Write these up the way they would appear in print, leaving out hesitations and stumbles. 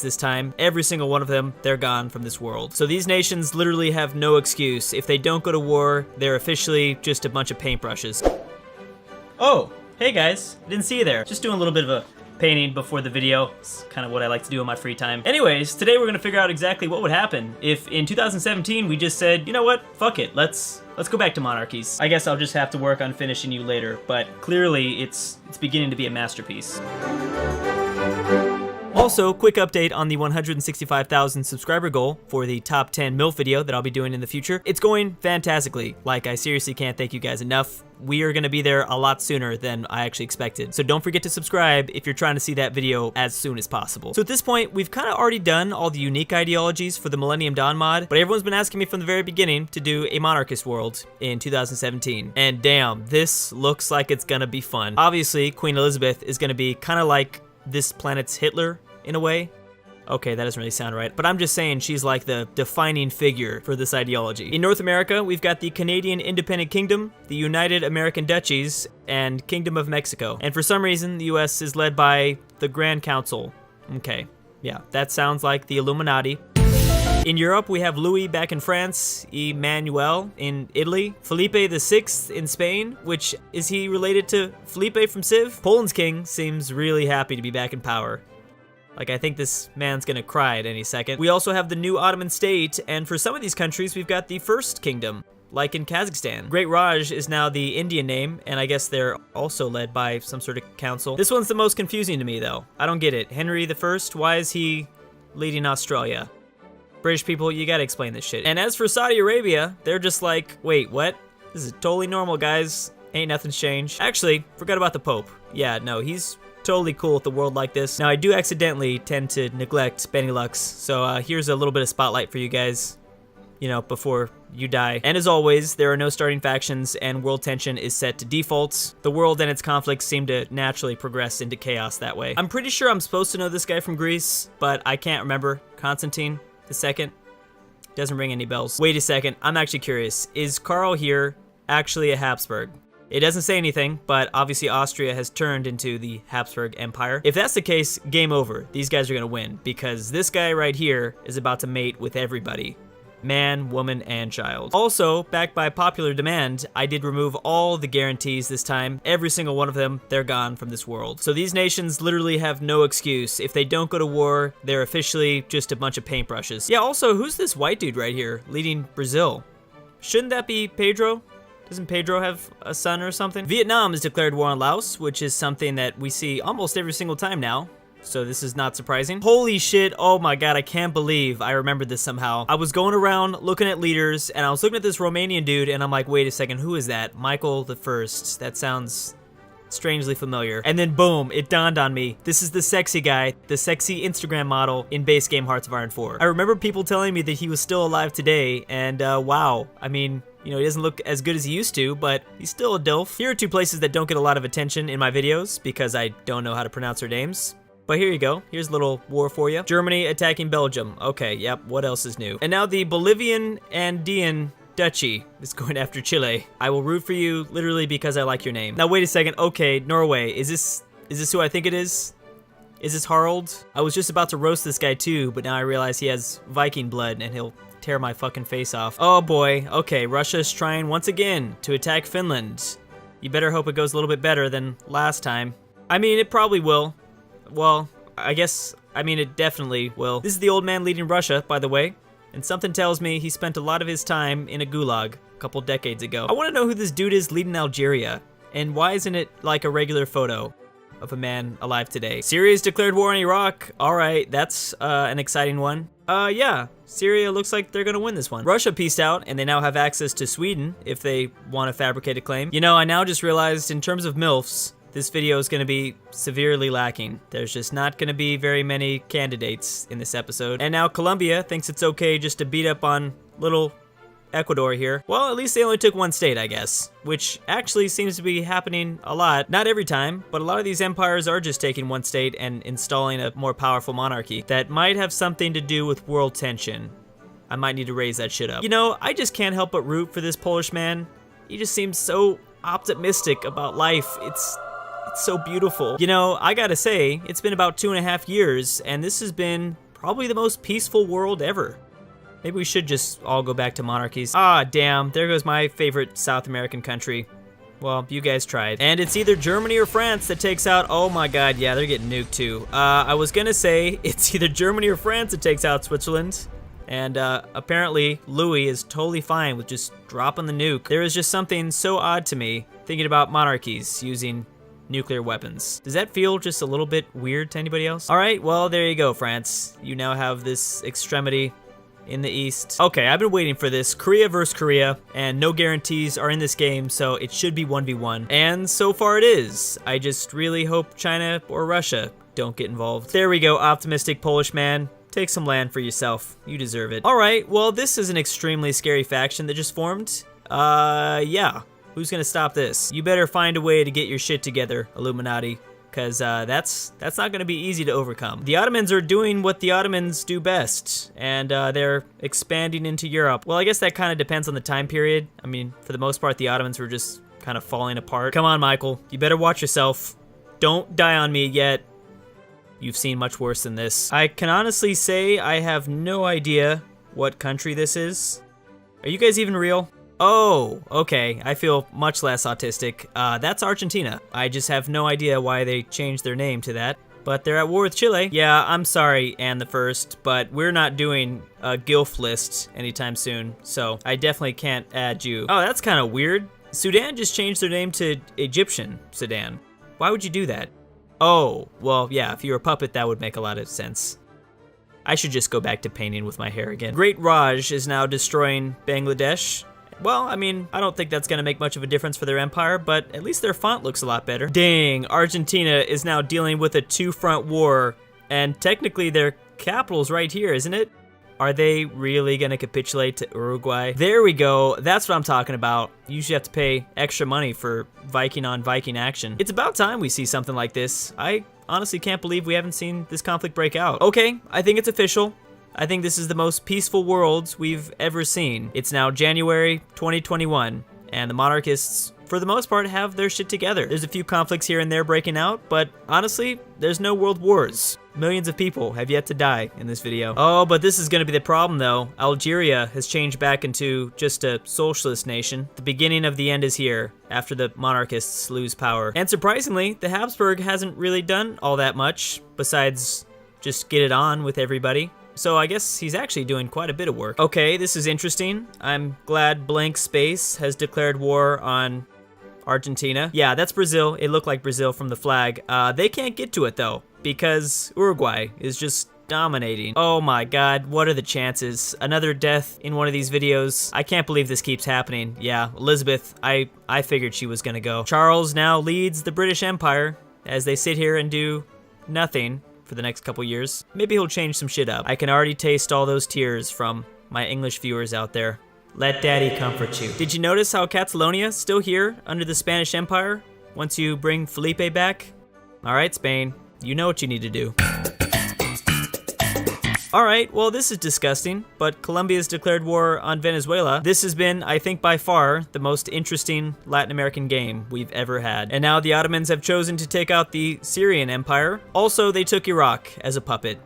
this time. Every single one of them, they're gone from this world. So these nations literally have no excuse. If they don't go to war, they're officially just a bunch of paintbrushes. Oh, hey guys, didn't see you there. Just doing a little bit of a painting before the video. It's kind of what I like to do in my free time. Anyways, today we're gonna figure out exactly what would happen if in 2017 we just said, you know what, fuck it, let's go back to monarchies. I guess I'll just have to work on finishing you later, but clearly it's beginning to be a masterpiece. Also, quick update on the 165,000 subscriber goal for the top 10 MILF video that I'll be doing in the future. It's going fantastically. Like, I seriously can't thank you guys enough. We are gonna be there a lot sooner than I actually expected. So don't forget to subscribe if you're trying to see that video as soon as possible. So at this point, we've kind of already done all the unique ideologies for the Millennium Dawn mod, but everyone's been asking me from the very beginning to do a monarchist world in 2017. And damn, this looks like it's gonna be fun. Obviously, Queen Elizabeth is gonna be kind of like this planet's Hitler, in a way. Okay, that doesn't really sound right, but I'm just saying she's like the defining figure for this ideology. In North America, we've got the Canadian Independent Kingdom, the United American Duchies, and Kingdom of Mexico. And for some reason, the US is led by the Grand Council. Okay, yeah, that sounds like the Illuminati. In Europe, we have Louis back in France, Emmanuel in Italy, Felipe VI in Spain, which, is he related to Felipe from Civ? Poland's king seems really happy to be back in power. Like, I think this man's gonna cry at any second. We also have the new Ottoman state, and for some of these countries, we've got the first kingdom, like in Kazakhstan. Great Raj is now the Indian name, and I guess they're also led by some sort of council. This one's the most confusing to me, though. I don't get it. Henry I, why is he leading Australia? British people, you gotta explain this shit. And as for Saudi Arabia, they're just like, wait, what? This is totally normal, guys. Ain't nothing's changed. Actually, forgot about the Pope. Yeah, no, he's totally cool with the world like this. Now, I do accidentally tend to neglect Benelux, so here's a little bit of spotlight for you guys, you know, before you die. And as always, there are no starting factions, and world tension is set to defaults. The world and its conflicts seem to naturally progress into chaos that way. I'm pretty sure I'm supposed to know this guy from Greece, but I can't remember. Constantine II? Doesn't ring any bells. Wait a second, I'm actually curious. Is Karl here actually a Habsburg? It doesn't say anything, but obviously Austria has turned into the Habsburg Empire. If that's the case, game over. These guys are gonna win, because this guy right here is about to mate with everybody. Man, woman, and child. Also, backed by popular demand, I did remove all the guarantees this time. Every single one of them, they're gone from this world. So these nations literally have no excuse. If they don't go to war, they're officially just a bunch of paintbrushes. Yeah, also, who's this white dude right here leading Brazil? Shouldn't that be Pedro? Doesn't Pedro have a son or something? Vietnam has declared war on Laos, which is something that we see almost every single time now. So this is not surprising. Holy shit, oh my god, I can't believe I remembered this somehow. I was going around looking at leaders, and I was looking at this Romanian dude, and I'm like, wait a second, who is that? Michael the First. That sounds strangely familiar. And then boom, it dawned on me. This is the sexy guy, the sexy Instagram model in base game Hearts of Iron 4. I remember people telling me that he was still alive today, and wow, I mean, you know, he doesn't look as good as he used to, but he's still a DILF. Here are two places that don't get a lot of attention in my videos because I don't know how to pronounce their names. But here you go. Here's a little war for you. Germany attacking Belgium. Okay, yep, what else is new? And now the Bolivian Andean Duchy is going after Chile. I will root for you literally because I like your name. Now wait a second. Okay, Norway. Is this who I think it is? Is this Harald? I was just about to roast this guy too, but now I realize he has Viking blood and he'll tear my fucking face off. Oh boy. Okay, Russia's trying once again to attack Finland. You better hope it goes a little bit better than last time. I mean, it probably will. Well, I mean, it definitely will. This is the old man leading Russia, by the way, and something tells me he spent a lot of his time in a gulag a couple decades ago. I want to know who this dude is leading Algeria, and why isn't it like a regular photo of a man alive today? Syria's declared war on Iraq. All right, that's an exciting one. Yeah, Syria looks like they're gonna win this one. Russia peaced out, and they now have access to Sweden if they want to fabricate a claim. You know, I now just realized in terms of MILFs, this video is going to be severely lacking. There's just not going to be very many candidates in this episode. And now Colombia thinks it's okay just to beat up on little Ecuador here. Well, at least they only took one state, I guess, which actually seems to be happening a lot. Not every time, but a lot of these empires are just taking one state and installing a more powerful monarchy. That might have something to do with world tension. I might need to raise that shit up. You know, I just can't help but root for this Polish man. He just seems so optimistic about life. It's so beautiful. You know, I gotta say, it's been about 2.5 years, and this has been probably the most peaceful world ever. Maybe we should just all go back to monarchies. Ah, damn, there goes my favorite South American country. Well, you guys tried. And it's either Germany or France that takes out, oh my god, yeah, they're getting nuked too. I was gonna say it's either Germany or France that takes out Switzerland. And apparently Louis is totally fine with just dropping the nuke. There is just something so odd to me thinking about monarchies using nuclear weapons. Does that feel just a little bit weird to anybody else? All right, well, there you go, France. You now have this extremity in the East. Okay, I've been waiting for this. Korea versus Korea, and no guarantees are in this game, so it should be 1v1. And so far it is. I just really hope China or Russia don't get involved. There we go, optimistic Polish man. Take some land for yourself. You deserve it. All right, well, this is an extremely scary faction that just formed. Yeah. Who's gonna stop this? You better find a way to get your shit together, Illuminati, because that's not gonna be easy to overcome. The Ottomans are doing what the Ottomans do best, and they're expanding into Europe. Well, I guess that kind of depends on the time period. I mean, for the most part, the Ottomans were just kind of falling apart. Come on, Michael. You better watch yourself. Don't die on me yet. You've seen much worse than this. I can honestly say I have no idea what country this is. Are you guys even real? Oh, okay. I feel much less autistic. That's Argentina. I just have no idea why they changed their name to that. But they're at war with Chile. Yeah, I'm sorry, Anne the First, but we're not doing a GILF list anytime soon, so I definitely can't add you. Oh, that's kind of weird. Sudan just changed their name to Egyptian Sudan. Why would you do that? Oh, well, yeah, if you were a puppet, that would make a lot of sense. I should just go back to painting with my hair again. Great Raj is now destroying Bangladesh. Well, I mean, I don't think that's gonna make much of a difference for their empire, but at least their font looks a lot better. Dang, Argentina is now dealing with a two-front war, and technically their capital's right here, isn't it? Are they really gonna capitulate to Uruguay? There we go, that's what I'm talking about. You usually have to pay extra money for Viking on Viking action. It's about time we see something like this. I honestly can't believe we haven't seen this conflict break out. Okay, I think it's official. I think this is the most peaceful world we've ever seen. It's now January 2021, and the monarchists, for the most part, have their shit together. There's a few conflicts here and there breaking out, but honestly, there's no world wars. Millions of people have yet to die in this video. Oh, but this is gonna be the problem though. Algeria has changed back into just a socialist nation. The beginning of the end is here, after the monarchists lose power. And surprisingly, the Habsburg hasn't really done all that much, besides just get it on with everybody. So I guess he's actually doing quite a bit of work. Okay, this is interesting. I'm glad blank space has declared war on Argentina. Yeah, that's Brazil. It looked like Brazil from the flag. They can't get to it though, because Uruguay is just dominating. Oh my god, what are the chances? Another death in one of these videos. I can't believe this keeps happening. Yeah, Elizabeth, I figured she was gonna go. Charles now leads the British Empire as they sit here and do nothing for the next couple years. Maybe he'll change some shit up. I can already taste all those tears from my English viewers out there. Let daddy comfort you. Did you notice how Catalonia's still here under the Spanish Empire once you bring Felipe back? All right, Spain, you know what you need to do. All right, well, this is disgusting, but Colombia's declared war on Venezuela. This has been, I think, by far the most interesting Latin American game we've ever had. And now the Ottomans have chosen to take out the Syrian Empire. Also, they took Iraq as a puppet.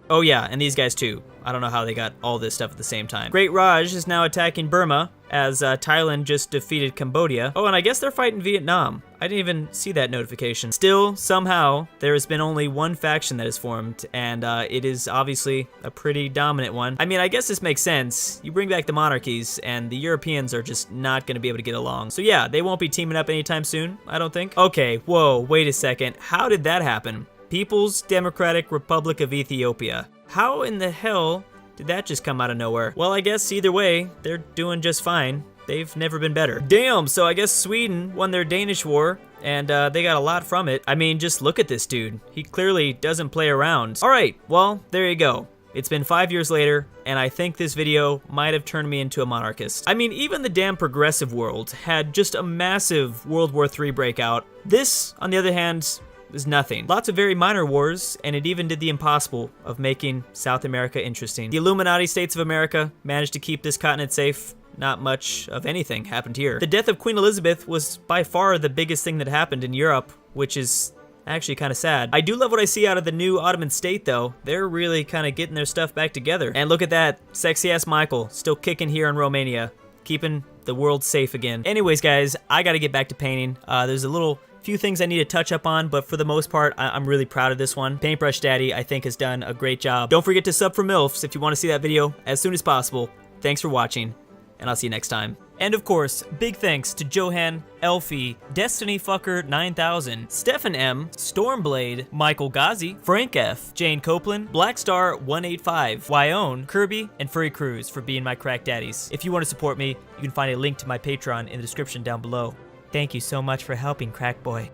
Oh yeah, and these guys too. I don't know how they got all this stuff at the same time. Great Raj is now attacking Burma, as Thailand just defeated Cambodia. Oh, and I guess they're fighting Vietnam. I didn't even see that notification. Still, somehow, there has been only one faction that has formed, and it is obviously a pretty dominant one. I mean, I guess this makes sense. You bring back the monarchies, and the Europeans are just not gonna be able to get along. So yeah, they won't be teaming up anytime soon, I don't think. Okay, whoa, wait a second. How did that happen? People's Democratic Republic of Ethiopia. How in the hell did that just come out of nowhere? Well, I guess either way, they're doing just fine. They've never been better. Damn, so I guess Sweden won their Danish war, and they got a lot from it. I mean, just look at this dude. He clearly doesn't play around. All right, well, there you go. It's been 5 years later, and I think this video might have turned me into a monarchist. I mean, even the damn progressive world had just a massive World War III breakout. This, on the other hand, is nothing. Lots of very minor wars, and it even did the impossible of making South America interesting. The Illuminati States of America managed to keep this continent safe. Not much of anything happened here. The death of Queen Elizabeth was by far the biggest thing that happened in Europe, which is Actually kind of sad. I do love what I see out of the new Ottoman state though. They're really kind of getting their stuff back together. And look at that, sexy ass Michael, still kicking here in Romania, keeping the world safe again. Anyways guys, I gotta get back to painting. There's a few things I need to touch up on, but for the most part, I'm really proud of this one. Paintbrush Daddy, I think, has done a great job. Don't forget to sub for MILFs if you want to see that video as soon as possible. Thanks for watching, and I'll see you next time. And of course, big thanks to Johan, Elfie, Destiny Fucker 9000, Stefan M, Stormblade, Michael Ghazi, Frank F, Jane Copeland, Blackstar 185, Wyone, Kirby, and Furry Cruz for being my crack daddies. If you want to support me, you can find a link to my Patreon in the description down below. Thank you so much for helping, Crack Boy.